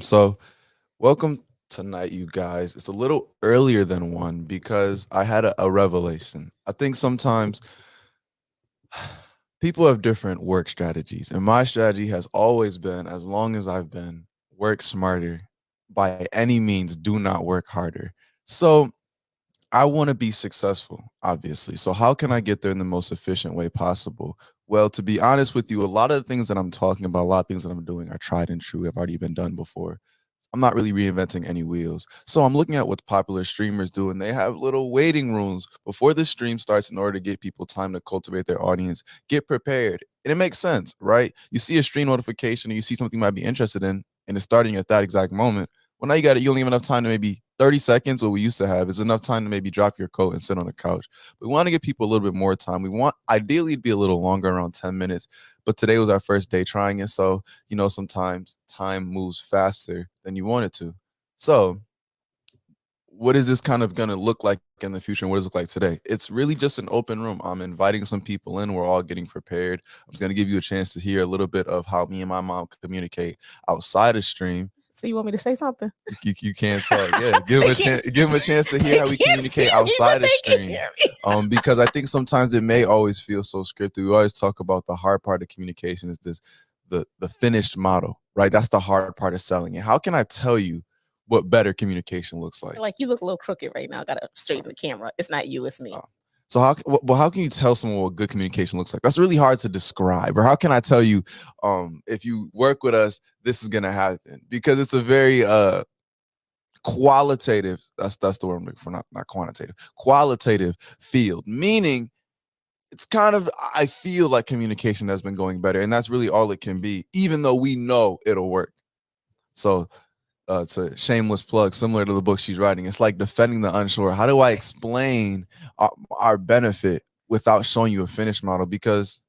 So welcome tonight, you guys. It's a little earlier than one because I had a revelation. I think sometimes people have different work strategies, and my strategy has always been, as long as I've been, work smarter. By any means, do not work harder. So I want to be successful, obviously. So how can I get there in the most efficient way possible? Well, to be honest with you, a lot of the things that I'm talking about, a lot of things that I'm doing are tried and true, have already been done before. I'm not really reinventing any wheels. So I'm looking at what popular streamers do, and they have little waiting rooms before the stream starts in order to get people time to cultivate their audience, get prepared. And it makes sense, right? You see a stream notification or you see something you might be interested in, and it's starting at that exact moment. Well, now you only have enough time to maybe 30 seconds, what we used to have is enough time to maybe drop your coat and sit on the couch. We want to give people a little bit more time. We want ideally to be a little longer, around 10 minutes. But today was our first day trying it. So sometimes time moves faster than you want it to. So, what is this kind of going to look like in the future, and what does it look like today? It's really just an open room. I'm inviting some people in. We're all getting prepared. I'm just going to give you a chance to hear a little bit of how me and my mom communicate outside of stream. So you want me to say something? You can't talk. Yeah, give them They a can't. chance. Give them a chance to hear They how we can't see communicate me, but outside of they can stream. hear me. Because I think sometimes it may always feel so scripted. We always talk about the hard part of communication is the finished model, right? That's the hard part of selling it. How can I tell you what better communication looks like? Like you look a little crooked right now. Gotta straighten the camera. It's not you, it's me. Uh, So how can you tell someone what good communication looks like? That's really hard to describe. Or how can I tell you, if you work with us, this is gonna happen? Because it's a very qualitative. That's the word I'm looking for, not quantitative. Qualitative field, meaning it's kind of, I feel like communication has been going better, and that's really all it can be, even though we know it'll work. So it's a shameless plug, similar to the book she's writing. It's like defending the unsure. How do I explain our benefit without showing you a finished model? Because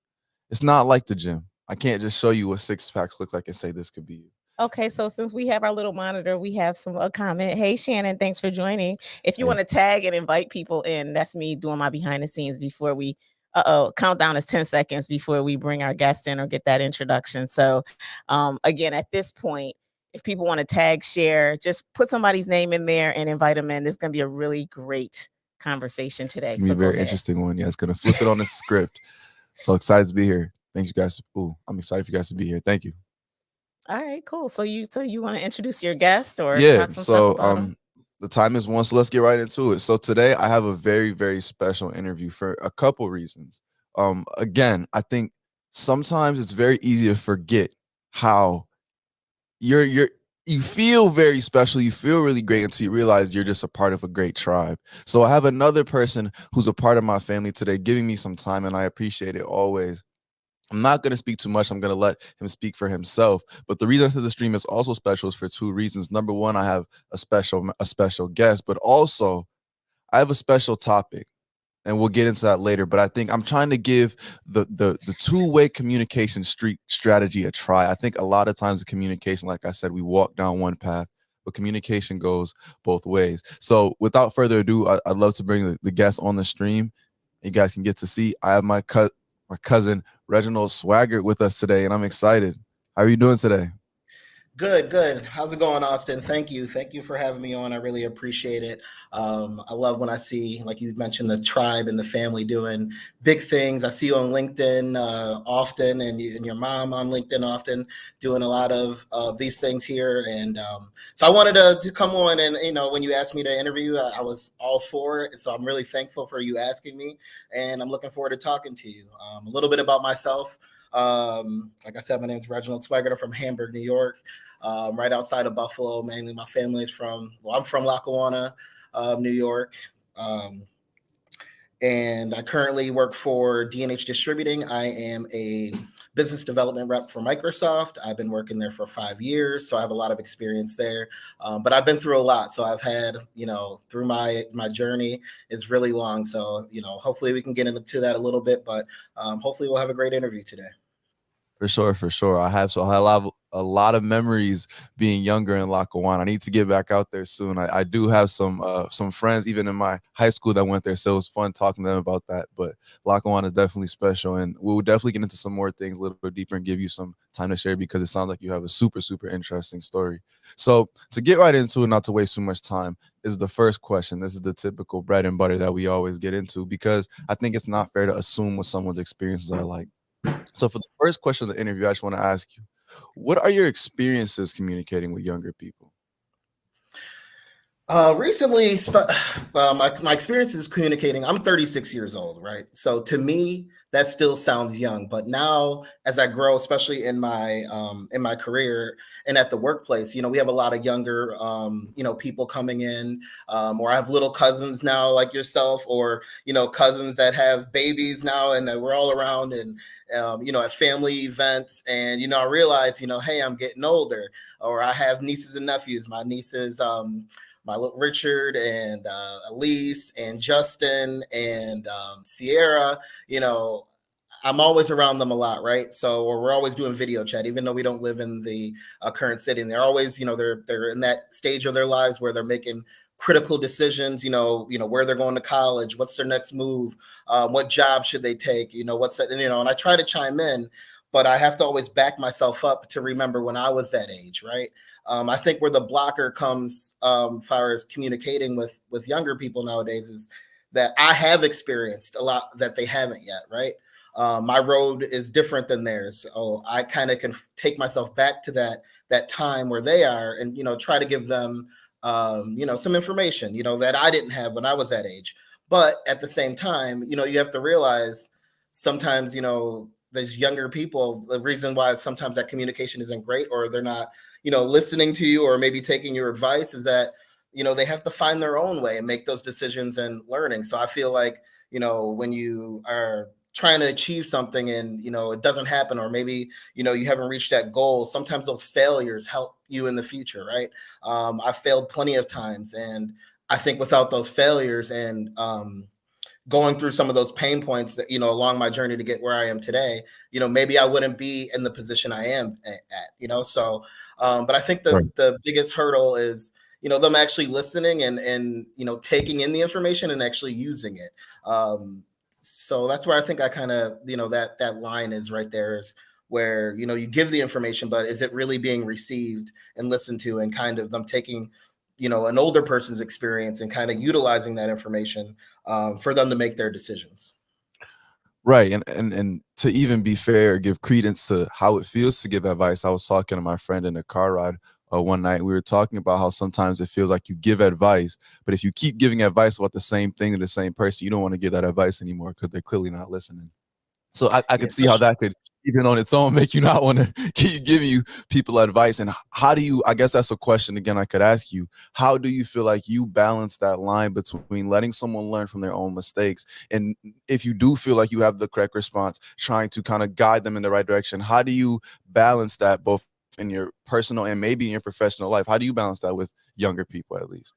it's not like the gym. I can't just show you what six packs looks like and say this could be you. Okay, so since we have our little monitor, we have some a comment. Hey Shannon, thanks for joining. If you Hey, want to tag and invite people in, that's me doing my behind the scenes before we countdown is 10 seconds before we bring our guest in or get that introduction. So again, at this point, if people want to tag, share, just put somebody's name in there and invite them in. This is gonna be a really great conversation it's today. gonna be So a go very ahead. interesting one. Yeah, it's gonna flip it on the script. So excited to be here. Thanks, you guys. Ooh, I'm excited for you guys to be here. Thank you. All right, cool. So you want to introduce your guest or Yeah. talk some stuff So about him? the time is one, so let's get right into it. So today I have a very, very special interview for a couple reasons. Again, I think sometimes it's very easy to forget how you're you feel very special, you feel really great until you realize you're just a part of a great tribe. So I have another person who's a part of my family today giving me some time, and I appreciate it always. I'm not going to speak too much. I'm going to let him speak for himself. But the reason I said the stream is also special is for two reasons. Number one, I have a special guest, but also I have a special topic, and we'll get into that later. But I think I'm trying to give the two-way communication street strategy a try. I think a lot of times the communication, like I said, we walk down one path, but communication goes both ways. So without further ado, I'd love to bring the guest on the stream. You guys can get to see. I have my cousin Reginald Swygert with us today, and I'm excited. How are you doing today? Good, good. How's it going, Austin? Thank you. Thank you for having me on. I really appreciate it. I love when I see, like you mentioned, the tribe and the family doing big things. I see you on LinkedIn often, and your mom on LinkedIn often doing a lot of these things here. And so I wanted to come on, and when you asked me to interview, I was all for it. So I'm really thankful for you asking me, and I'm looking forward to talking to you. A little bit about myself. Like I said, my name is Reginald Swygert. I'm from Hamburg, New York, right outside of Buffalo. Mainly, my family is I'm from Lackawanna, New York. Um, and I currently work for D&H Distributing. I am a business development rep for Microsoft. I've been working there for 5 years, so I have a lot of experience there. But I've been through a lot, so I've had, through my journey is really long. So, hopefully we can get into that a little bit, but hopefully we'll have a great interview today. For sure, for sure. I have a lot of memories being younger in Lackawanna. I need to get back out there soon. I do have some friends even in my high school that went there, so it was fun talking to them about that. But Lackawanna is definitely special, and we will definitely get into some more things a little bit deeper and give you some time to share because it sounds like you have a super, super interesting story. So to get right into it, not to waste too much time, is the first question. This is the typical bread and butter that we always get into because I think it's not fair to assume what someone's experiences are like. So for the first question of the interview, I just want to ask you, what are your experiences communicating with younger people? Recently, my experience is communicating. I'm 36 years old, right? So to me, that still sounds young. But now, as I grow, especially in my career and at the workplace, we have a lot of younger people coming in, or I have little cousins now, like yourself, or cousins that have babies now, and we're all around and at family events, and I realize, hey, I'm getting older, or I have nieces and nephews. My nieces. My little Richard and Elise and Justin and Sierra, I'm always around them a lot, right? So, or we're always doing video chat, even though we don't live in the current city. And they're always, they're in that stage of their lives where they're making critical decisions. Where they're going to college, what's their next move, what job should they take, what's that, and I try to chime in, but I have to always back myself up to remember when I was that age, right? I think where the blocker comes, far as communicating with younger people nowadays, is that I have experienced a lot that they haven't yet, right? My road is different than theirs, so I kind of can take myself back to that time where they are, and try to give them some information that I didn't have when I was that age. But at the same time, you have to realize sometimes these younger people, the reason why sometimes that communication isn't great, or they're not listening to you or maybe taking your advice, is that they have to find their own way and make those decisions and learning. So I feel like when you are trying to achieve something and it doesn't happen, or maybe you haven't reached that goal, sometimes those failures help you in the future, right? I've failed plenty of times, and I think without those failures and going through some of those pain points that along my journey to get where I am today, maybe I wouldn't be in the position I am at. So but I think Right. the biggest hurdle is them actually listening and taking in the information and actually using it. So that's where I think I kind of that line is right there, is where you give the information, but is it really being received and listened to, and kind of them taking an older person's experience and kind of utilizing that information for them to make their decisions. Right. And to even be fair, give credence to how it feels to give advice. I was talking to my friend in a car ride one night. We were talking about how sometimes it feels like you give advice, but if you keep giving advice about the same thing to the same person, you don't want to give that advice anymore because they're clearly not listening. So I Yeah, could see how that could, even on its own, make you not want to keep giving you people advice. And how do you, I guess that's a question again I could ask you. How do you feel like you balance that line between letting someone learn from their own mistakes? And if you do feel like you have the correct response, trying to kind of guide them in the right direction, how do you balance that both in your personal and maybe in your professional life? How do you balance that with younger people at least?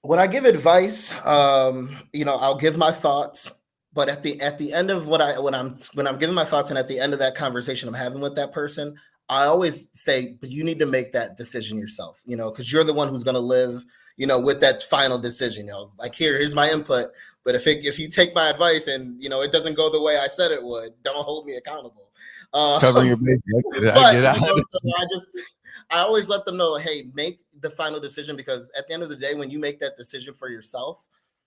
when I give advice, I'll give my thoughts, but at the end of when I'm giving my thoughts, and at the end of that conversation I'm having with that person, I always say, but you need to make that decision yourself, because you're the one who's going to live, with that final decision. Like, here's my input, but if you take my advice and it doesn't go the way I said it would, don't hold me accountable. Covering your Um, bases. I get it. I but get it. so I always let them know, hey, make the final decision, because at the end of the day, when you make that decision for yourself,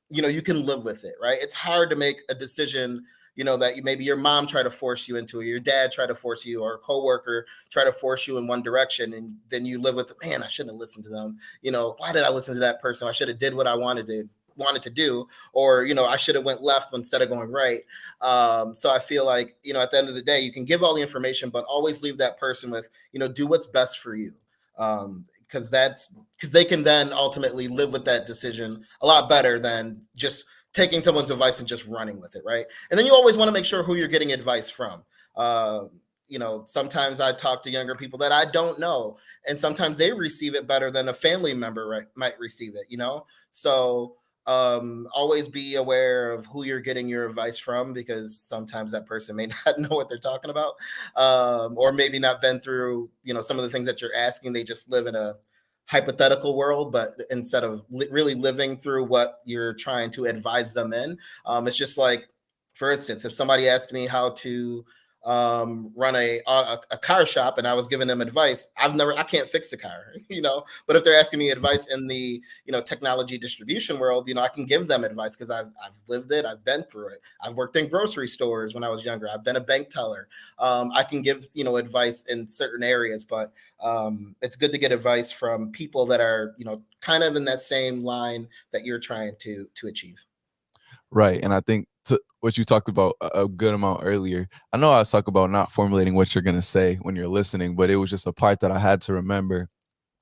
you can live with it, right? It's hard to make a decision, that maybe your mom tried to force you into, or your dad tried to force you, or a coworker try to force you in one direction, and then you live with, man, I shouldn't have listened to them. Why did I listen to that person? I should have did what I wanted to do, or I should have went left instead of going right. So I feel like at the end of the day, you can give all the information, but always leave that person with do what's best for you, because they can then ultimately live with that decision a lot better than just taking someone's advice and just running with it, right? And then you always want to make sure who you're getting advice from. Sometimes I talk to younger people that I don't know, and sometimes they receive it better than a family member, right, might receive it. So always be aware of who you're getting your advice from, because sometimes that person may not know what they're talking about, or maybe not been through, some of the things that you're asking. They just live in a hypothetical world, but instead of really living through what you're trying to advise them in, it's just like, for instance, if somebody asked me how to run a car shop and I was giving them advice, I can't fix the car, but if they're asking me advice in the, technology distribution world, I can give them advice because I've lived it. I've been through it. I've worked in grocery stores when I was younger. I've been a bank teller. I can give, advice in certain areas, but it's good to get advice from people that are, kind of in that same line that you're trying to achieve. Right. And I think to what you talked about a good amount earlier, I know I was talking about not formulating what you're going to say when you're listening, but it was just a part that I had to remember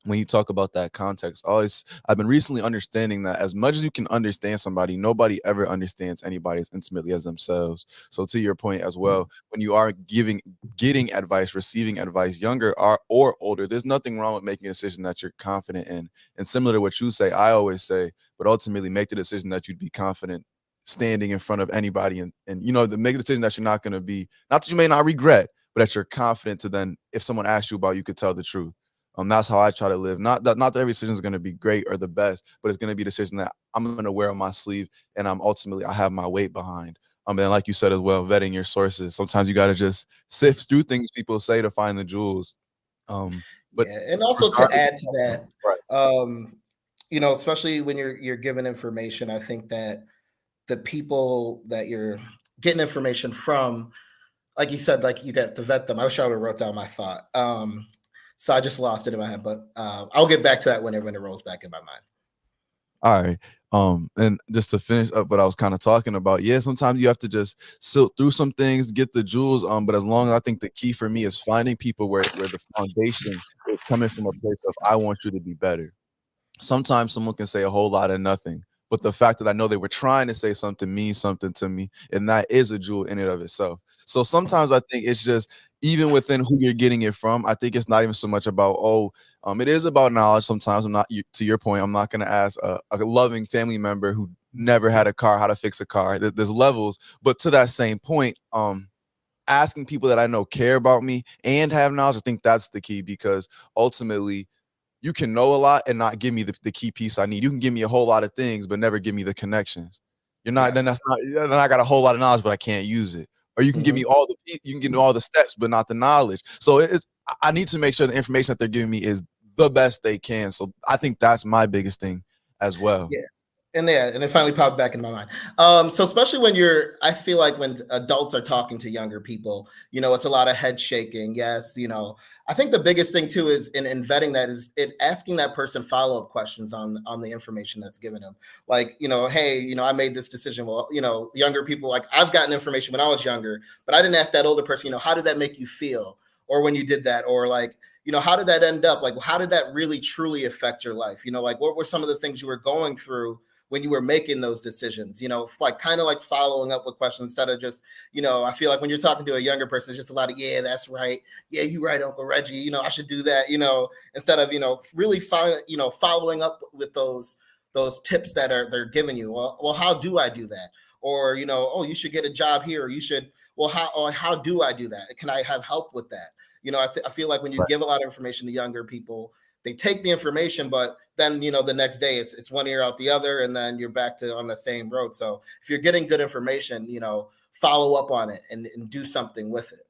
when you talk about that context. I've been recently understanding that as much as you can understand somebody, nobody ever understands anybody as intimately as themselves. So to your point as well, when you are getting advice, receiving advice, younger or older, there's nothing wrong with making a decision that you're confident in. And similar to what you say, I always say, but ultimately make the decision that you'd be confident standing in front of anybody, and to make a decision that you're not going to be, not that you may not regret, but that you're confident to then, if someone asks you about, you could tell the truth. That's how I try to live. Not that every decision is going to be great or the best, but it's going to be a decision that I'm going to wear on my sleeve, and I have my weight behind. And like you said as well, vetting your sources. Sometimes you got to just sift through things people say to find the jewels. But Yeah, and also to regardless, add to that, right. especially when you're given information, I think that the people that you're getting information from, like you said, like you get to vet them. I wish I would have wrote down my thought. So I just lost it in my head, but I'll get back to that when it rolls back in my mind. All right. And just to finish up what I was kind of talking about, yeah, sometimes you have to just silt through some things, get the jewels. But as long as I think the key for me is finding people where the foundation is coming from a place of I want you to be better. Sometimes someone can say a whole lot of nothing, but the fact that I know they were trying to say something means something to me, and that is a jewel in and of itself. So sometimes I think it's just, even within who you're getting it from, I think it's not even so much about, it is about knowledge. Sometimes to your point, I'm not going to ask a loving family member who never had a car how to fix a car. There's levels, but to that same point, asking people that I know care about me and have knowledge, I think that's the key, because ultimately you can know a lot and not give me the key piece I need. You can give me a whole lot of things, but never give me the connections. You're not, then Yes. that's not, then I got a whole lot of knowledge, but I can't use it. Or you can give me you can give me all the steps, but not the knowledge. So I need to make sure the information that they're giving me is the best they can. So I think that's my biggest thing as well. Yeah. And it finally popped back in my mind. So especially I feel like when adults are talking to younger people, it's a lot of head shaking. Yes. I think the biggest thing too is in vetting that is asking that person follow-up questions on the information that's given them. Like, hey, I made this decision. Well, younger people, like I've gotten information when I was younger, but I didn't ask that older person, how did that make you feel? Or when you did that, or like, how did that end up? Like, how did that really truly affect your life? Like what were some of the things you were going through when you were making those decisions, like kind of like following up with questions instead of just, I feel like when you're talking to a younger person, it's just a lot of, yeah, that's right. Yeah, you're right, Uncle Reggie, I should do that, instead of, really following up with those tips that they're giving you. Well, how do I do that? Or, oh, you should get a job here, or you should, well, how do I do that? Can I have help with that? I feel like when you give a lot of information to younger people, they take the information, but then, the next day it's one ear out the other, and then you're back to on the same road. So if you're getting good information, follow up on it and do something with it.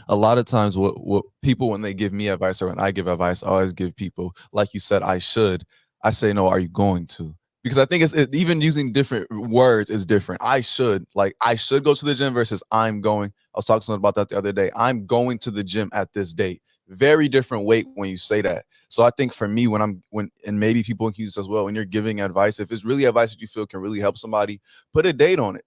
A lot of times what people, when they give me advice or when I give advice, I always give people, like you said, I say, no, are you going to? Because I think even using different words is different. I should go to the gym versus I'm going. I was talking to someone about that the other day. I'm going to the gym at this date. Very different weight when you say that. So I think for me, and maybe people can use as well, when you're giving advice, if it's really advice that you feel can really help somebody, put a date on it.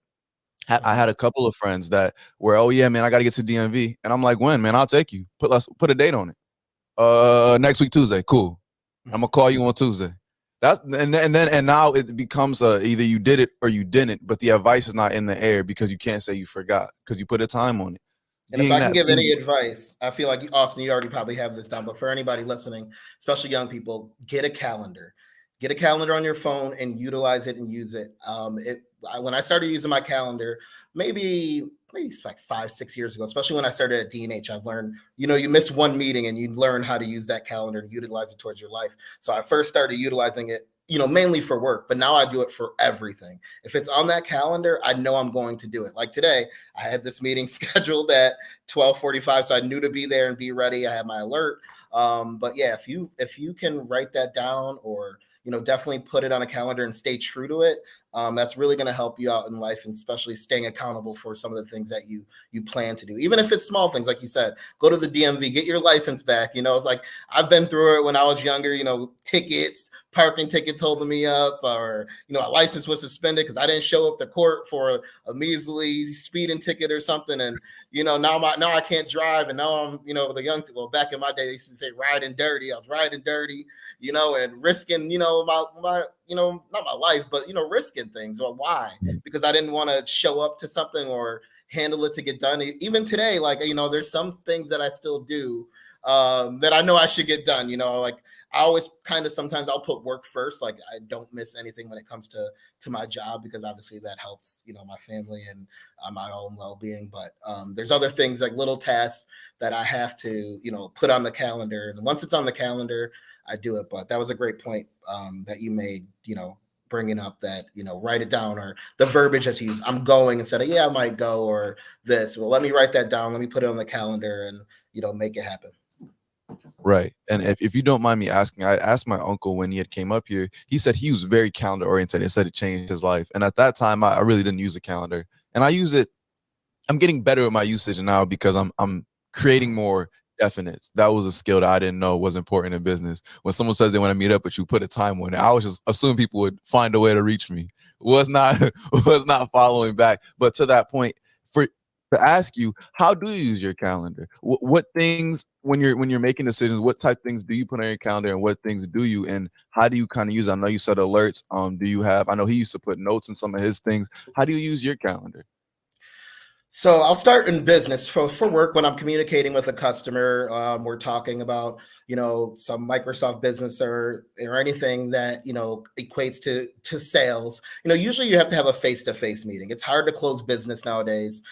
I had a couple of friends that were, oh yeah, man, I got to get to DMV, and I'm like, when, man? I'll take you. Let's put a date on it. Next week Tuesday, cool. I'm gonna call you on Tuesday. And now it becomes either you did it or you didn't, but the advice is not in the air because you can't say you forgot because you put a time on it. And if I can give any advice, I feel like, Austin, you already probably have this down, but for anybody listening, especially young people, get a calendar. Get a calendar on your phone and utilize it and use it. When I started using my calendar, maybe it's like 5-6 years ago, especially when I started at D&H, I've learned, you miss one meeting and you learn how to use that calendar and utilize it towards your life. So I first started utilizing it, mainly for work, but now I do it for everything. If it's on that calendar, I know I'm going to do it. Like today, I had this meeting scheduled at 12:45, so I knew to be there and be ready. I had my alert. But yeah, if you can write that down, or definitely put it on a calendar and stay true to it. That's really going to help you out in life, and especially staying accountable for some of the things that you plan to do. Even if it's small things, like you said, go to the DMV, get your license back. It's like I've been through it when I was younger. Tickets, parking tickets holding me up, or a license was suspended because I didn't show up to court for a measly speeding ticket or something, and now I can't drive, and now I'm the young people. Well, back in my day, they used to say riding dirty. I was riding dirty, and risking my not my life, but risking things. Or why? Because I didn't want to show up to something or handle it to get done. Even today, like there's some things that I still do that I know I should get done. Like I always kind of sometimes I'll put work first. Like I don't miss anything when it comes to my job, because obviously that helps my family and my own well-being. But there's other things, like little tasks that I have to put on the calendar, and once it's on the calendar, I do it. But that was a great point that you made, bringing up that, write it down, or the verbiage that you use. I'm going, instead of, I might go, or this. Well, let me write that down. Let me put it on the calendar and, make it happen. Right. And if you don't mind me asking, I asked my uncle when he had came up here, he said he was very calendar oriented and said it changed his life. And at that time, I really didn't use a calendar. And I use it. I'm getting better at my usage now because I'm creating more definites. That was a skill that I didn't know was important in business. When someone says they want to meet up with you, put a time on it. I was just assuming people would find a way to reach me. Was not following back. But to that point, to ask you, how do you use your calendar? What things, when you're making decisions, what type of things do you put on your calendar, and what things do you, and how do you kind of use it? I know you said alerts. Do you have? I know he used to put notes in some of his things. How do you use your calendar? So I'll start in business for work. When I'm communicating with a customer, we're talking about, some Microsoft business or anything that, equates to sales. Usually you have to have a face-to-face meeting. It's hard to close business nowadays,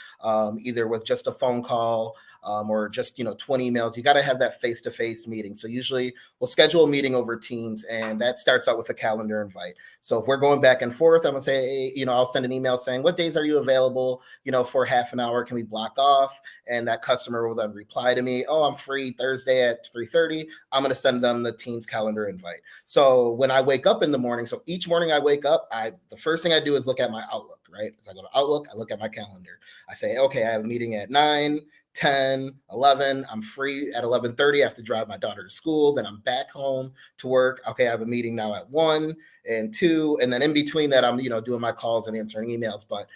either with just a phone call or just, 20 emails. You got to have that face-to-face meeting. So usually we'll schedule a meeting over Teams, and that starts out with a calendar invite. So if we're going back and forth, I'm gonna say, hey, I'll send an email saying, what days are you available, for half an hour? Can we block off? And that customer will then reply to me, oh, I'm free Thursday at 3:30. I'm gonna send them the Teams calendar invite. So when I wake up in the morning, so each morning I wake up, the first thing I do is look at my Outlook, right? So I go to Outlook, I look at my calendar. I say, okay, I have a meeting at 9, 10, 11. I'm free at 11:30. I have to drive my daughter to school. Then I'm back home to work. Okay, I have a meeting now at 1 and 2. And then in between that, I'm, doing my calls and answering emails. But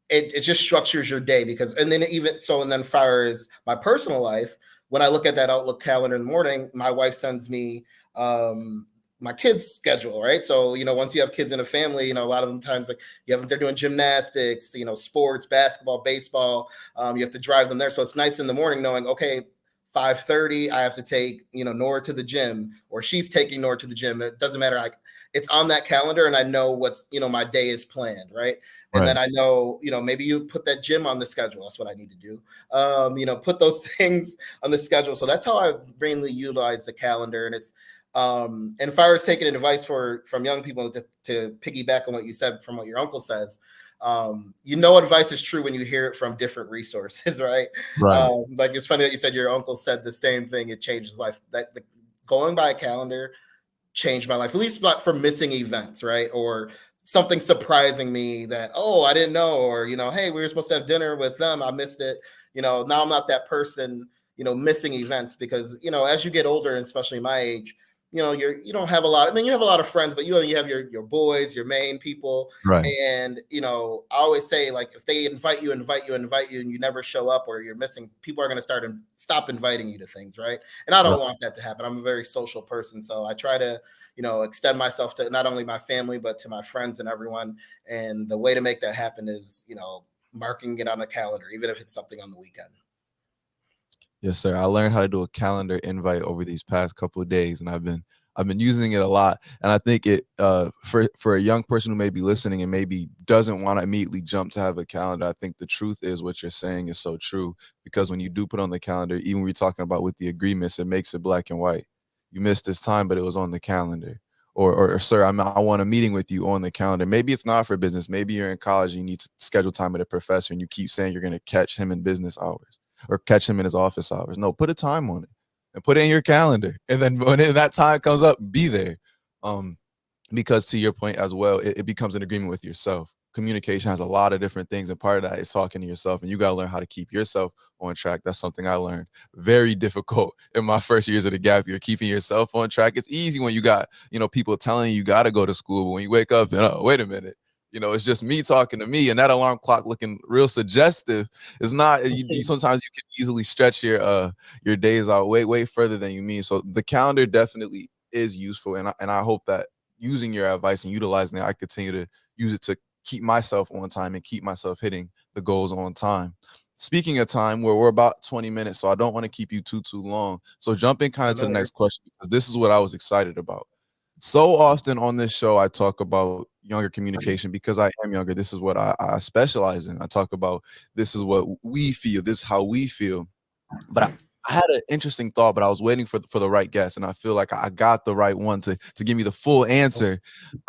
it just structures your day, and then far as my personal life, when I look at that Outlook calendar in the morning, my wife sends me my kids' schedule, right? So, once you have kids in a family, a lot of them times, like they're doing gymnastics, sports, basketball, baseball. You have to drive them there. So it's nice in the morning knowing, okay, 5:30, I have to take, Nora to the gym, or she's taking Nora to the gym. It doesn't matter. It's on that calendar, and I know what's, my day is planned, right? And then I know, maybe you put that gym on the schedule. That's what I need to do. Put those things on the schedule. So that's how I mainly utilize the calendar. And it's, and if I was taking advice from young people to piggyback on what you said from what your uncle says, advice is true when you hear it from different resources, right? Right. Like it's funny that you said your uncle said the same thing. It changed his life. Going by a calendar changed my life, at least not for missing events, right? Or something surprising me that, oh, I didn't know, or, hey, we were supposed to have dinner with them, I missed it. Now I'm not that person, missing events, because, as you get older, and especially my age, you don't have a lot. I mean, you have a lot of friends, but you have your boys, your main people. Right. And, I always say, like, if they invite you, and you never show up, or you're missing, people are going to stop inviting you to things. Right. And I don't want that to happen. I'm a very social person. So I try to, extend myself to not only my family, but to my friends and everyone. And the way to make that happen is, marking it on a calendar, even if it's something on the weekend. Yes, sir. I learned how to do a calendar invite over these past couple of days, and I've been using it a lot. And I think it for a young person who may be listening and maybe doesn't want to immediately jump to have a calendar, I think the truth is what you're saying is so true, because when you do put on the calendar, even we're talking about with the agreements, it makes it black and white. You missed this time, but it was on the calendar. Or sir, I want a meeting with you on the calendar. Maybe it's not for business. Maybe you're in college and you need to schedule time with a professor, and you keep saying you're going to catch him in business hours or catch him in his office hours. No, put a time on it and put it in your calendar. And then when that time comes up, be there. Um, because to your point as well, it becomes an agreement with yourself. Communication has a lot of different things, and part of that is talking to yourself, and you got to learn how to keep yourself on track. That's something I learned very difficult in my first years of the gap year, keeping yourself on track. It's easy when you got, people telling you got to go to school, but when you wake up and, oh, wait a minute, it's just me talking to me, and that alarm clock looking real suggestive. It's not. Sometimes you can easily stretch your days out way further than you mean. So the calendar definitely is useful, and I hope that using your advice and utilizing it, I continue to use it to keep myself on time and keep myself hitting the goals on time. Speaking of time, we're about 20 minutes, so I don't want to keep you too long. So jumping kind of to the next question, because this is what I was excited about. So often on this show, I talk about younger communication because I am younger. This is what I specialize in. I talk about this is what we feel. This is how we feel. But I had an interesting thought, but I was waiting for the right guess, and I feel like I got the right one to give me the full answer.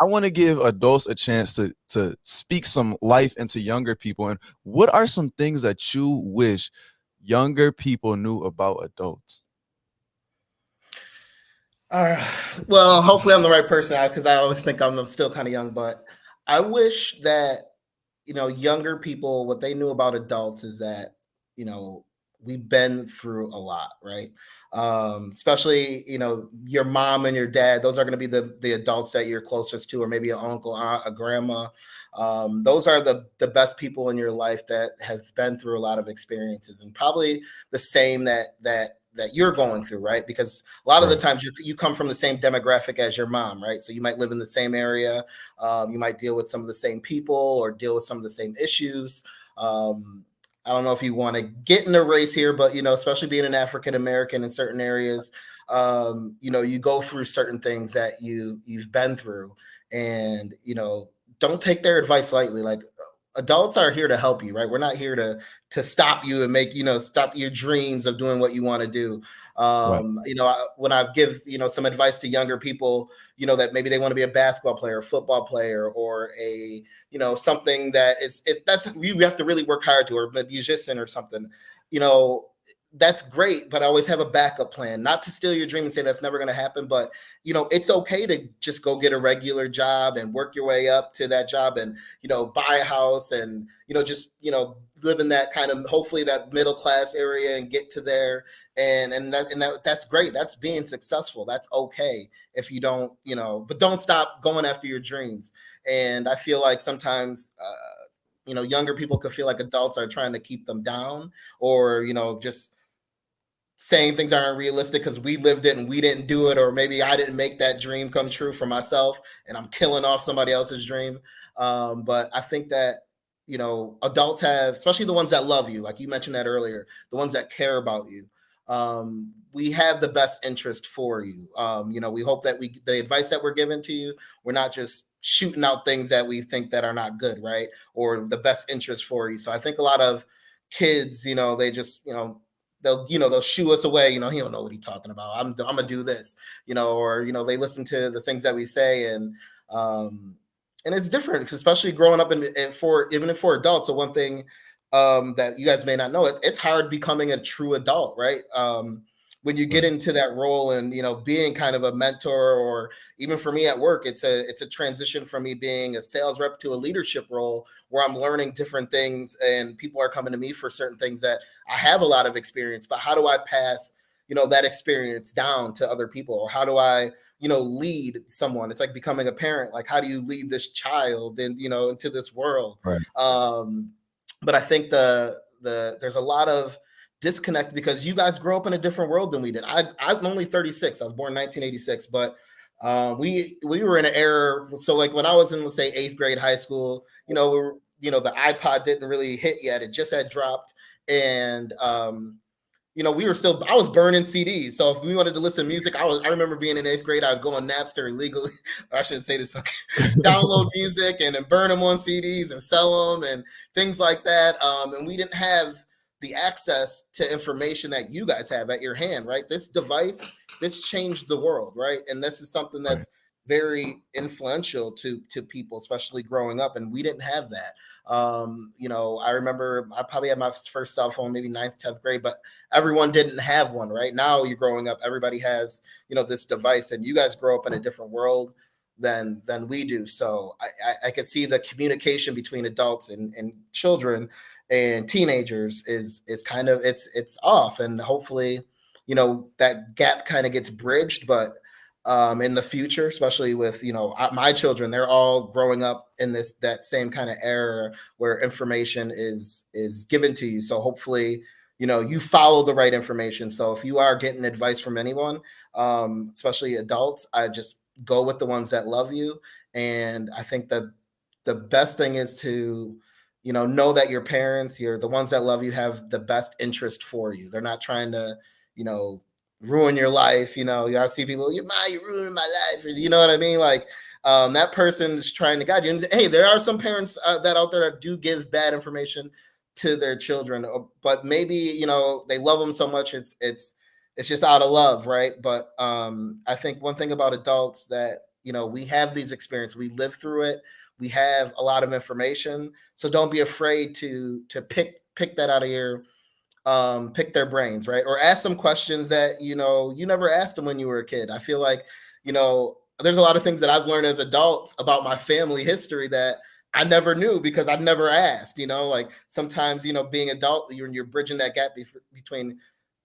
I want to give adults a chance to speak some life into younger people. And what are some things that you wish younger people knew about adults? Well, hopefully I'm the right person, because I always think I'm still kind of young, but I wish that, younger people, what they knew about adults is that, we've been through a lot, right? Especially, your mom and your dad, those are going to be the adults that you're closest to, or maybe an uncle, aunt, a grandma. Those are the best people in your life that has been through a lot of experiences, and probably the same that you're going through, right? Because a lot of the times you come from the same demographic as your mom, right? So you might live in the same area. You might deal with some of the same people or deal with some of the same issues. I don't know if you want to get in a race here, but, especially being an African-American in certain areas, you go through certain things that you've been through, and, don't take their advice lightly. Like, adults are here to help you, right? We're not here to stop you and make, stop your dreams of doing what you want to do. When I give, some advice to younger people, that maybe they want to be a basketball player, football player, or a, something that that's, we have to really work hard to, or a musician or something, that's great, but I always have a backup plan. Not to steal your dream and say that's never going to happen, but it's okay to just go get a regular job and work your way up to that job, and buy a house, and just live in that kind of, hopefully, that middle class area, and get to there, and that's great. That's being successful. That's okay if you don't, but don't stop going after your dreams. And I feel like sometimes younger people could feel like adults are trying to keep them down, or just saying things aren't realistic because we lived it and we didn't do it, or maybe I didn't make that dream come true for myself and I'm killing off somebody else's dream. But I think that adults have, especially the ones that love you, like you mentioned that earlier, the ones that care about you. We have the best interest for you. We hope that the advice that we're giving to you, we're not just shooting out things that we think that are not good, right? Or the best interest for you. So I think a lot of kids, they just, they'll shoo us away. He don't know what he's talking about. I'm gonna do this, or they listen to the things that we say, and it's different, especially growing up even for adults. So one thing that you guys may not know, it's hard becoming a true adult, right? When you get into that role, and being kind of a mentor, or even for me at work, it's a transition from me being a sales rep to a leadership role, where I'm learning different things, and people are coming to me for certain things that I have a lot of experience, but how do I pass that experience down to other people? Or how do I lead someone? It's like becoming a parent. Like, how do you lead this child and into this world? Right. But I think there's a lot of disconnect, because you guys grow up in a different world than we did. I'm only 36. I was born in 1986, but we were in an era. So like when I was in, let's say, 8th grade high school, we were, the iPod didn't really hit yet. It just had dropped. And we were still, I was burning CDs. So if we wanted to listen to music, I remember being in 8th grade, I'd go on Napster illegally. I shouldn't say this. Okay. Download music and then burn them on CDs and sell them and things like that. And we didn't have the access to information that you guys have at your hand, right? This device, this changed the world, right? And this is something that's very influential to people, especially growing up. And we didn't have that. I remember I probably had my first cell phone, maybe 9th, 10th grade, but everyone didn't have one. Right now, you're growing up, everybody has, this device, and you guys grow up in a different world than we do. So I could see the communication between adults and children and teenagers is kind of it's off, and hopefully, that gap kind of gets bridged. But in the future, especially with my children, they're all growing up in that same kind of era where information is given to you. So hopefully, you follow the right information. So if you are getting advice from anyone, especially adults, I just go with the ones that love you. And I think that the best thing is to know that your parents, the ones that love you, have the best interest for you. They're not trying to ruin your life. I see people, you're ruining my life. You know what I mean? Like, that person's trying to guide you. And hey, there are some parents that out there that do give bad information to their children, but maybe, they love them so much. It's just out of love. Right. But I think one thing about adults that, we have these experiences, we live through it. We have a lot of information. So don't be afraid to pick that out of your, pick their brains, right? Or ask some questions that, you never asked them when you were a kid. I feel like, there's a lot of things that I've learned as adults about my family history that I never knew because I'd never asked, like sometimes, being adult, you're bridging that gap between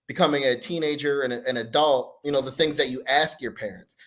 becoming a teenager and an adult, the things that you ask your parents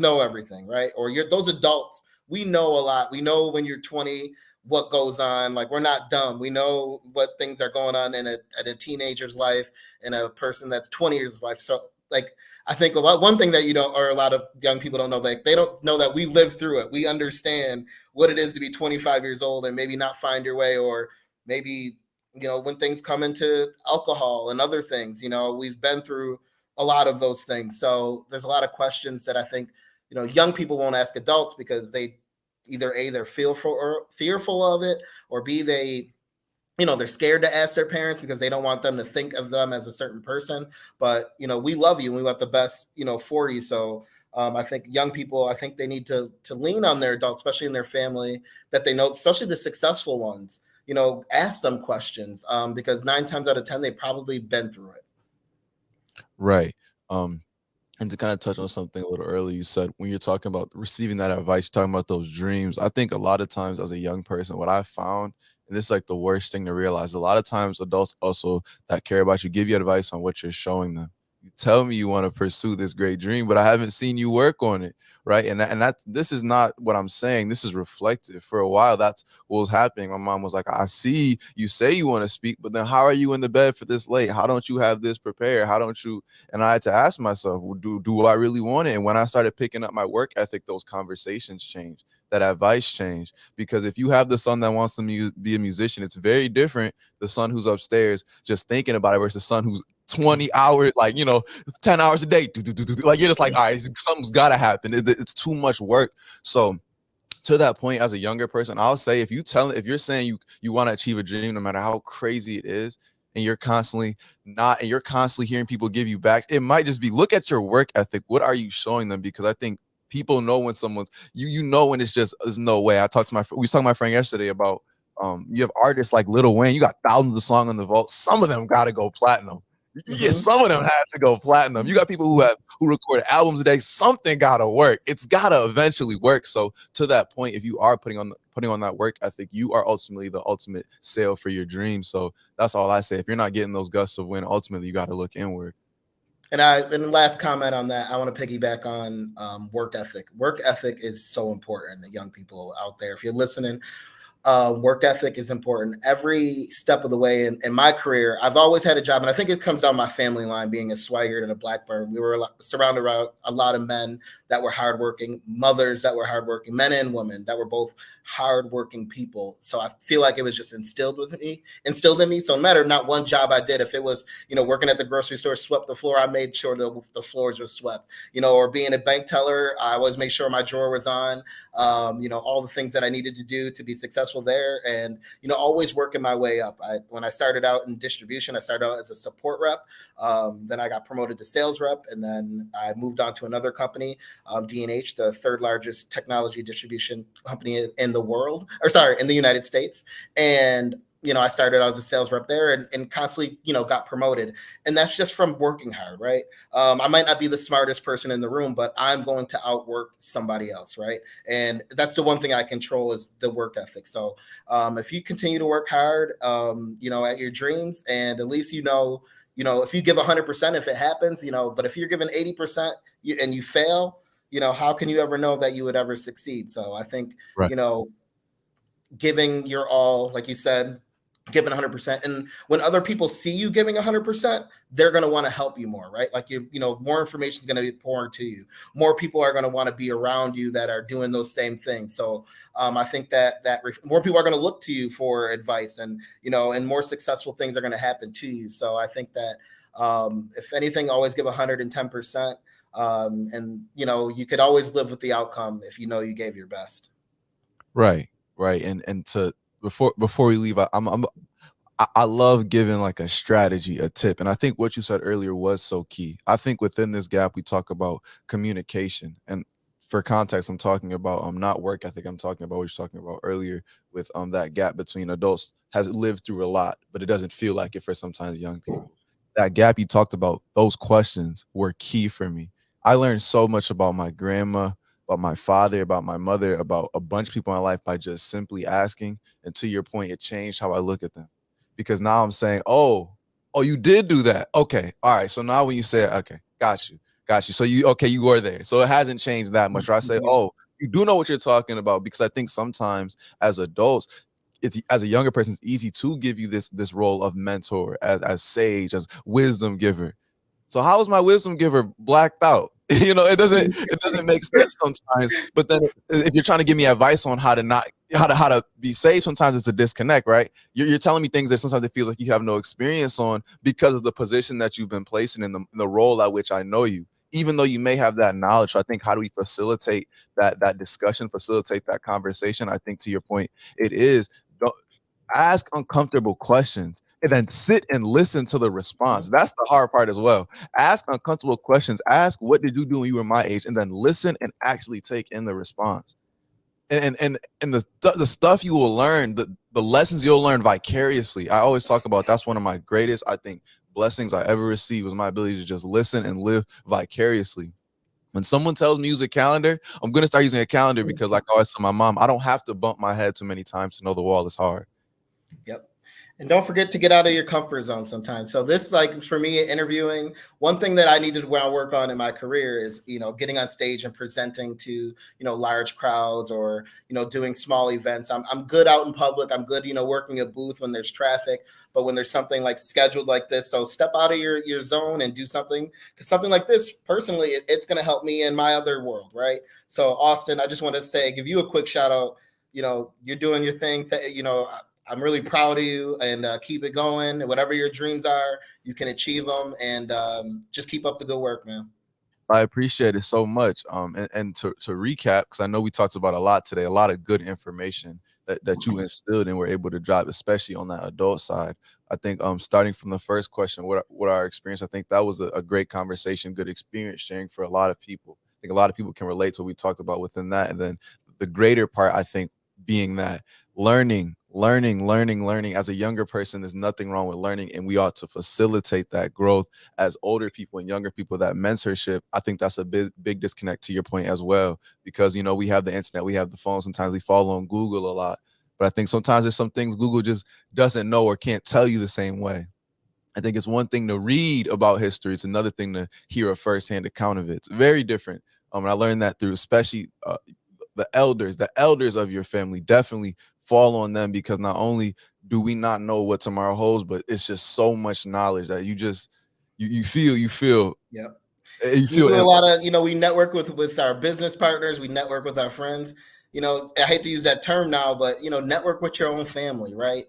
know everything, right? Or those adults, we know a lot. We know when you're 20, what goes on. Like, we're not dumb. We know what things are going on in a teenager's life and a person that's 20 years life. So like, I think one thing that or a lot of young people don't know, like they don't know that we lived through it. We understand what it is to be 25 years old and maybe not find your way, or maybe, when things come into alcohol and other things, we've been through a lot of those things. So there's a lot of questions that I think, young people won't ask adults because they either A, they're fearful of it, or B, they're scared to ask their parents because they don't want them to think of them as a certain person. But, we love you and we want the best, for you. So I think young people, I think they need to lean on their adults, especially in their family, that they know, especially the successful ones, ask them questions because 9 times out of 10, they've probably been through it. Right. And to kind of touch on something a little earlier, you said when you're talking about receiving that advice, you're talking about those dreams. I think a lot of times as a young person, what I found, and this is like the worst thing to realize, a lot of times adults also that care about you give you advice on what you're showing them. You tell me you want to pursue this great dream, but I haven't seen you work on it, right? And this is not what I'm saying. This is reflective. For a while, that's what was happening. My mom was like, I see you say you want to speak, but then how are you in the bed for this late? How don't you have this prepared? How don't you? And I had to ask myself, well, do I really want it? And when I started picking up my work ethic, those conversations changed. That advice changed. Because if you have the son that wants to be a musician, it's very different. The son who's upstairs just thinking about it versus the son who's 20 hours, 10 hours a day. Like, you're just like, all right, something's got to happen. It's too much work. So to that point, as a younger person, I'll say if you're saying you want to achieve a dream, no matter how crazy it is, and you're constantly hearing people give you back, it might just be look at your work ethic. What are you showing them? Because I think people know when someone's when it's just there's no way. We was talking to my friend yesterday about you have artists like Lil Wayne, you got thousands of songs on the vault. Some of them got to go platinum. Yeah, some of them had to go platinum. You got people who record albums a day. Something gotta work. It's gotta eventually work. So to that point, if you are putting on that work ethic, you are ultimately the ultimate sale for your dream. So that's all I say. If you're not getting those gusts of win, ultimately you got to look inward. And the last comment on that, I want to piggyback on work ethic. Work ethic is so important to young people out there. If you're listening, Work ethic is important every step of the way. In my career, I've always had a job, and I think it comes down my family line, being a Swygert and a Blackburn. We were surrounded around a lot of men that were hardworking, mothers that were hardworking, men and women that were both hardworking people. So I feel like it was just instilled in me. So no matter not one job I did, if it was, working at the grocery store, swept the floor, I made sure the floors were swept, or being a bank teller, I always make sure my drawer was on, all the things that I needed to do to be successful there, and always working my way up. When I started out in distribution, I started out as a support rep. Then I got promoted to sales rep, and then I moved on to another company, D&H, the third largest technology distribution company in the United States. And I started out as a sales rep there, and constantly, got promoted. And that's just from working hard, right? I might not be the smartest person in the room, but I'm going to outwork somebody else, right? And that's the one thing I control, is the work ethic. So if you continue to work hard, at your dreams, and at least, if you give 100%, if it happens, but if you're giving 80% and you fail, how can you ever know that you would ever succeed? So I think, Right. Giving your all, like you said, giving 100%. And when other people see you giving 100%, they're going to want to help you more, right? Like, more information is going to be poured to you. More people are going to want to be around you that are doing those same things. So I think that more people are going to look to you for advice, and, and more successful things are going to happen to you. So I think that if anything, always give 110%. And, you could always live with the outcome if you gave your best. Right. And to before we leave, I love giving like a strategy, a tip. And I think what you said earlier was so key. I think within this gap, we talk about communication. And for context, I'm talking about not work ethic. I'm talking about what you're talking about earlier with that gap between adults have lived through a lot, but it doesn't feel like it for sometimes young people. That gap you talked about, those questions were key for me. I learned so much about my grandma, about my father, about my mother, about a bunch of people in my life by just simply asking. And to your point, it changed how I look at them. Because now I'm saying, oh, you did do that. Okay. All right. So now when you say, okay, got you. So you were there. So it hasn't changed that much. Or I say, oh, you do know what you're talking about. Because I think sometimes as adults, as a younger person, it's easy to give you this role of mentor, as sage, as wisdom giver. So how is my wisdom giver blacked out? It doesn't make sense sometimes. But then if you're trying to give me advice on how to be safe, sometimes it's a disconnect, right? You're telling me things that sometimes it feels like you have no experience on, because of the position that you've been placing in the role at which I know you. Even though you may have that knowledge. So I think, how do we facilitate that discussion, facilitate that conversation? I think, to your point, it is, don't ask uncomfortable questions and then sit and listen to the response. That's the hard part as well. Ask uncomfortable questions. Ask, what did you do when you were my age? And then listen and actually take in the response. And the stuff you will learn, the lessons you'll learn vicariously. I always talk about, that's one of my greatest, I think, blessings I ever received, was my ability to just listen and live vicariously. When someone tells me use a calendar, I'm going to start using a calendar, because, like I always tell my mom, I don't have to bump my head too many times to know the wall is hard. Yep. And don't forget to get out of your comfort zone sometimes. So this, like for me, interviewing, one thing that I needed to work on in my career is, getting on stage and presenting to, large crowds, or, doing small events. I'm good out in public. I'm good, working a booth when there's traffic, but when there's something like scheduled like this, so step out of your zone and do something, because something like this, personally, it's going to help me in my other world. Right. So Austin, I just want to give you a quick shout out. You're doing your thing. I'm really proud of you, and keep it going. Whatever your dreams are, you can achieve them, and just keep up the good work, man. I appreciate it so much. And to recap, because I know we talked about a lot today, a lot of good information that you instilled and were able to drop, especially on that adult side. I think starting from the first question, what our experience, I think that was a great conversation, good experience sharing for a lot of people. I think a lot of people can relate to what we talked about within that. And then the greater part, I think, being that learning as a younger person. There's nothing wrong with learning, and we ought to facilitate that growth as older people and younger people. That mentorship, I think that's a big disconnect, to your point as well, because we have the internet, we have the phone. Sometimes we follow on Google a lot, but I think sometimes there's some things Google just doesn't know or can't tell you the same way. I think it's one thing to read about history, it's another thing to hear a firsthand account of it. It's very different. And I learned that through, especially the elders of your family. Definitely fall on them, because not only do we not know what tomorrow holds, but it's just so much knowledge that you feel Yeah. you We feel do a lot of, we network with our business partners, we network with our friends. I hate to use that term now, but network with your own family, right?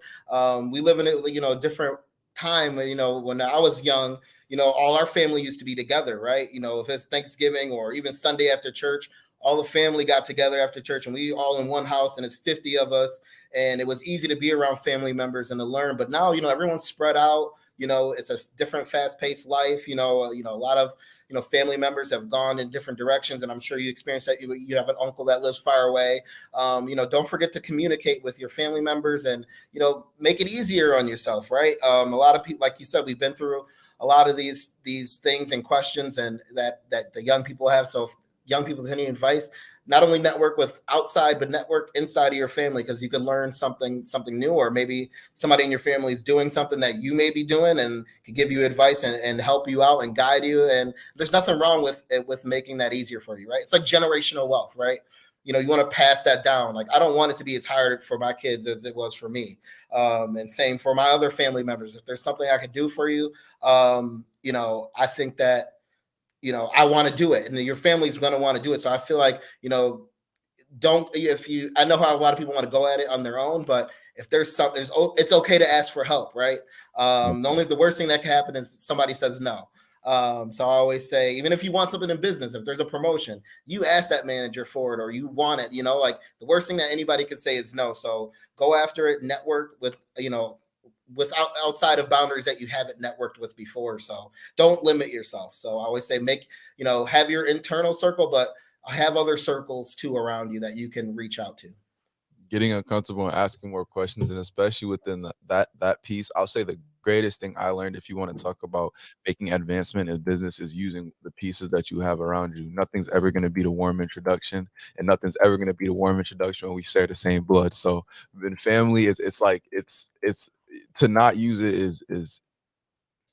We live in a different time. When I was young, all our family used to be together, right? If it's Thanksgiving or even Sunday after church, all the family got together after church, and we all in one house, and it's 50 of us, and it was easy to be around family members and to learn. But now, everyone's spread out. It's a different, fast-paced life. A lot of family members have gone in different directions, and I'm sure you experienced that. You have an uncle that lives far away. Don't forget to communicate with your family members, and make it easier on yourself, right? A lot of people, like you said, we've been through a lot of these things and questions, and that the young people have. So if young people have any advice, not only network with outside, but network inside of your family, because you can learn something new, or maybe somebody in your family is doing something that you may be doing and can give you advice and help you out and guide you. And there's nothing wrong with making that easier for you, right? It's like generational wealth, right? You want to pass that down. Like, I don't want it to be as hard for my kids as it was for me. And same for my other family members. If there's something I could do for you, I think that, I want to do it, and your family's going to want to do it. So I feel like, I know how a lot of people want to go at it on their own, but if there's something, it's okay to ask for help, right? The worst thing that can happen is somebody says no. So I always say, even if you want something in business, if there's a promotion, you ask that manager for it, or you want it, like the worst thing that anybody could say is no. So go after it, network with, outside of boundaries that you haven't networked with before. So don't limit yourself. So I always say, have your internal circle, but have other circles too around you that you can reach out to. Getting uncomfortable and asking more questions, and especially within that piece, I'll say the greatest thing I learned, if you want to talk about making advancement in business, is using the pieces that you have around you. Nothing's ever going to be the warm introduction, and nothing's ever going to be the warm introduction when we share the same blood. So in family, it's like it's to not use it is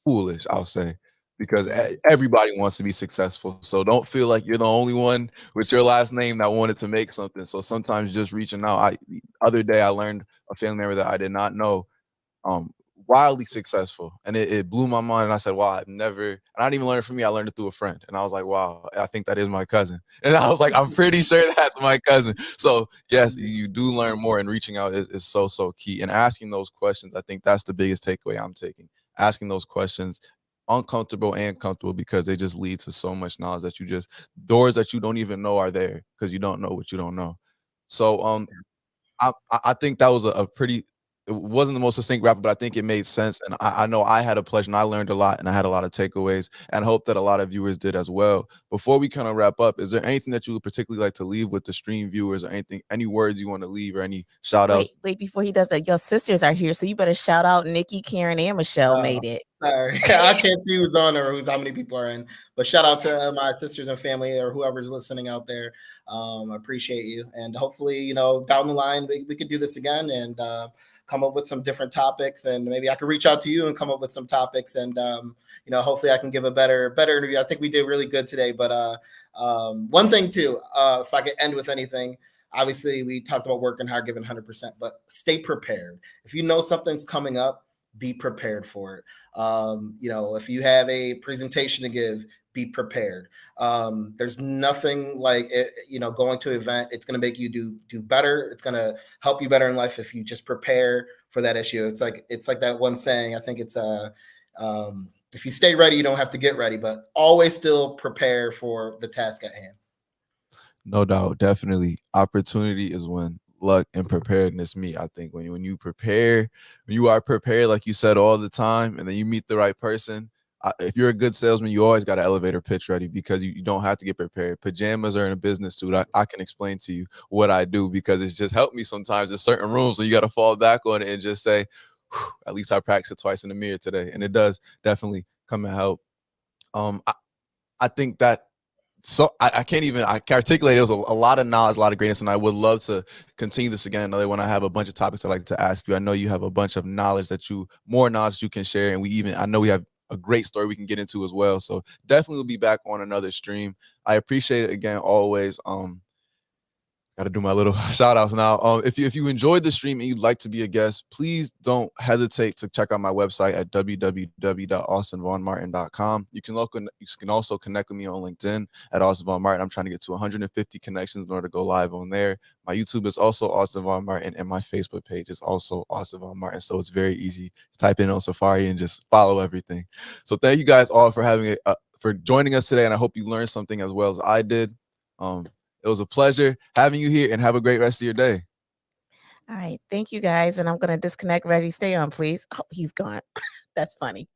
foolish, I'll say, because everybody wants to be successful. So don't feel like you're the only one with your last name that wanted to make something. So sometimes just reaching out. The other day I learned a family member that I did not know, um, wildly successful, and it blew my mind. And I said, "Wow, I've never." And I didn't even learn it from me. I learned it through a friend, and I was like, "Wow, I think that is my cousin." And I was like, "I'm pretty sure that's my cousin." So yes, you do learn more, and reaching out is so key. And asking those questions, I think that's the biggest takeaway I'm taking. Asking those questions, uncomfortable and comfortable, because they just lead to so much knowledge that doors that you don't even know are there, because you don't know what you don't know. So I think that was a pretty, it wasn't the most succinct wrap, but I think it made sense. And I know I had a pleasure, and I learned a lot, and I had a lot of takeaways, and I hope that a lot of viewers did as well. Before we kind of wrap up, is there anything that you would particularly like to leave with the stream viewers, or any words you want to leave, or any shout outs? Wait, before he does that, your sisters are here, so you better shout out Nikki, Karen, and Michelle made it. Sorry, I can't see who's on or how many people are in, but shout out to my sisters and family, or whoever's listening out there. I appreciate you, and hopefully, down the line we could do this again, and come up with some different topics, and maybe I could reach out to you and come up with some topics, and hopefully I can give a better interview. I think we did really good today, but one thing too, if I could end with anything. Obviously, we talked about working hard, giving 100%, but stay prepared. If you know something's coming up, be prepared for it. If you have a presentation to give, be prepared. There's nothing like it, going to an event. It's going to make you do better. It's going to help you better in life if you just prepare for that issue. It's like that one saying. I think it's if you stay ready, you don't have to get ready, but always still prepare for the task at hand. No doubt, definitely. Opportunity is when luck and preparedness meet. I think when you prepare, when you are prepared, like you said, all the time, and then you meet the right person. If you're a good salesman, you always got an elevator pitch ready, because you don't have to get prepared. Pajamas are in a business suit. I can explain to you what I do, because it's just helped me sometimes in certain rooms. So you got to fall back on it and just say, at least I practiced it twice in the mirror today. And it does definitely come and help. I think that, so I can't articulate. It was a lot of knowledge, a lot of greatness, and I would love to continue this again another when I have a bunch of topics I'd like to ask you. I know you have a bunch of knowledge more knowledge you can share, and I know we have a great story we can get into as well. So definitely we'll be back on another stream. I appreciate it again always. Got to do my little shout outs now. If you enjoyed the stream and you'd like to be a guest, please don't hesitate to check out my website at www.austinvaughnmartin.com. You can also connect with me on LinkedIn at Austin Vaughn Martin. I'm trying to get to 150 connections in order to go live on there. My YouTube is also Austin Vaughn Martin, and my Facebook page is also Austin Vaughn Martin. So it's very easy. Just type in on Safari and just follow everything. So thank you guys all for for joining us today, and I hope you learned something as well as I did. It was a pleasure having you here, and have a great rest of your day. All right. Thank you, guys. And I'm going to disconnect. Reggie, stay on, please. Oh, he's gone. That's funny.